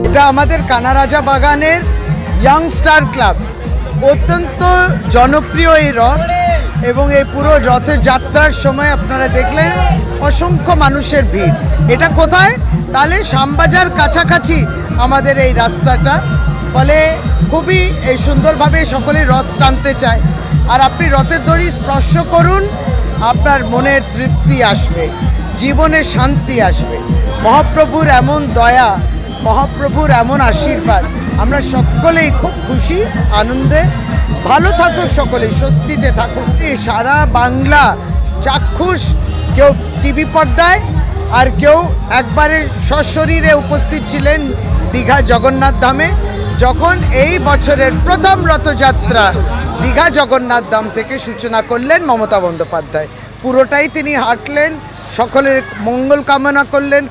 এটা আমাদের কানারাজা বাগানের ইয়াংস্টার ক্লাব, অত্যন্ত জনপ্রিয় এই রথ এবং এই পুরো রথের যাত্রার সময় আপনারা দেখলেন অসংখ্য মানুষের ভিড়। এটা কোথায়? তাহলে শ্যামবাজার কাছাকাছি আমাদের এই রাস্তাটা, ফলে খুবই এই সুন্দরভাবে সকলে রথ টানতে চায়। আর আপনি রথের দড়ি স্পর্শ করুন, আপনার মনের তৃপ্তি আসবে, জীবনে শান্তি আসবে। মহাপ্রভুর এমন দয়া, মহাপ্রভুর এমন আশীর্বাদ, আমরা সকলেই খুব খুশি, আনন্দে। ভালো থাকুক সকলে, স্বস্তিতে থাকুক। সারা বাংলা চাক্ষুষ, কেউ টিভি পর্দায় আর কেউ একবারে সশরীরে উপস্থিত ছিলেন দীঘা জগন্নাথ ধামে, যখন এই বছরের প্রথম রথযাত্রা দীঘা জগন্নাথ ধাম থেকে সূচনা করলেন মমতা বন্দ্যোপাধ্যায়। পুরোটাই তিনি হাঁটলেন, সকলের মঙ্গল কামনা করলেন,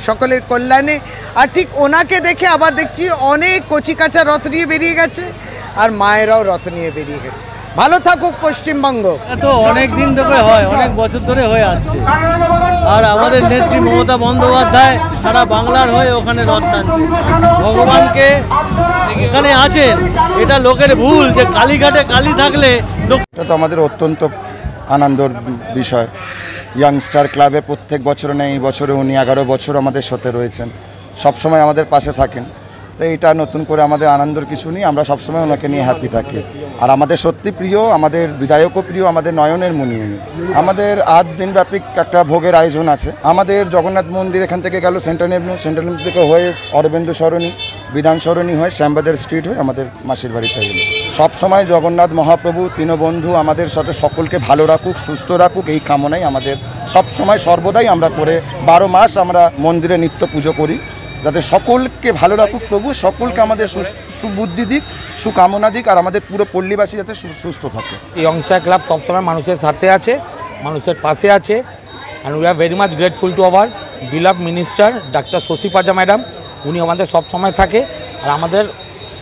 সকলের কল্যাণে। আর ঠিক ওনাকে দেখে আবার দেখছি অনেক কচিকাঁচা রথ নিয়ে বেরিয়ে গেছে, আর মায়েরাও রথ নিয়ে বেরিয়ে গেছে। ভালো থাকুক পশ্চিমবঙ্গ। তো অনেক দিন ধরে হয়, অনেক বছর ধরে হয়ে আসছে। আর আমাদের নেত্রী মমতা বন্দ্যোপাধ্যায় সারা বাংলার হয়ে ওখানে রথ টানছে। ভগবানকে এখানে আছেন, এটা লোকের ভুল যে কালীঘাটে কালী থাকলে। এটা তো আমাদের অত্যন্ত আনন্দের বিষয়। ইয়াংস্টার ক্লাবের প্রত্যেক বছরে নেই, এই বছরে উনি 11 বছর আমাদের সাথে রয়েছেন, সবসময় আমাদের পাশে থাকেন। তো এটা নতুন করে আমাদের আনন্দের কিছু নেই, আমরা সবসময় ওনাকে নিয়ে হ্যাপি থাকি। আর আমাদের সত্যি প্রিয়, আমাদের বিধায়কও প্রিয়, আমাদের নয়নের মণি উনি। আমাদের 8 দিনব্যাপী একটা ভোগের আয়োজন আছে। আমাদের জগন্নাথ মন্দির এখান থেকে গেল সেন্ট্রাল এভিনিউ থেকে হয়ে অরবিন্দু সরণি, বিধান সরণি হয়ে শ্যামবাজার স্ট্রিট হয়ে আমাদের মাসির বাড়িতে গেল। সবসময় জগন্নাথ মহাপ্রভু দীনবন্ধু আমাদের সাথে সকলকে ভালো রাখুক, সুস্থ রাখুক, এই কামনাই আমাদের সবসময় সর্বদাই আমরা করে 12 মাস আমরা মন্দিরে নিত্য পুজো করি, যাতে সকলকে ভালো রাখুক প্রভু, সকলকে আমাদের সুবুদ্ধি দিক, সুকামনা দিক, আর আমাদের পুরো পল্লীবাসী যাতে সুস্থ থাকে। ইয়াংস্টার ক্লাব সবসময় মানুষের সাথে আছে, মানুষের পাশে আছে। And we are very much grateful to our beloved minister doctor Shashi Panja madam, উনি আমাদের সবসময় থাকে। আর আমাদের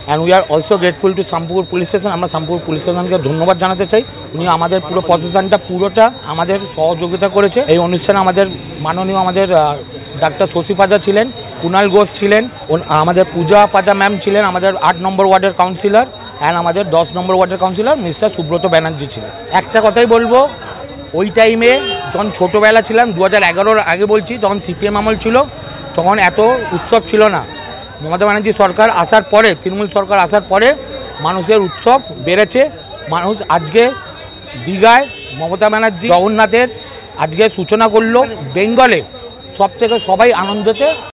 and we are also grateful to Shyampukur police station, আমরা শামপুকুর পুলিশ স্টেশনকে ধন্যবাদ জানাতে চাই। উনি আমাদের পুরো প্রশাসনটা পুরোটা আমাদের সহযোগিতা করেছে। এই অনুষ্ঠানে আমাদের মাননীয় আমাদের ডাক্তার শশী পাজা ছিলেন, কুণাল ঘোষ ছিলেন, আমাদের পূজা পাজা ম্যাম ছিলেন, আমাদের 8 নম্বর ওয়ার্ডের কাউন্সিলর, অ্যান্ড আমাদের 10 নম্বর ওয়ার্ডের কাউন্সিলর মিস্টার সুব্রত ব্যানার্জি ছিলেন। একটা কথাই বলবো, ওই টাইমে যখন ছোটোবেলা ছিলাম 2011-র আগে বলছি, যখন সিপিএম আমল ছিল, তখন এত উৎসব ছিল না। মমতা ব্যানার্জি সরকার আসার পরে, তৃণমূল সরকার আসার পরে মানুষের উৎসব বেড়েছে। মানুষ আজকে দীঘায় মমতা ব্যানার্জি জগন্নাথের আজকে সূচনা করলো। বেঙ্গলে সব থেকে সবাই আনন্দতে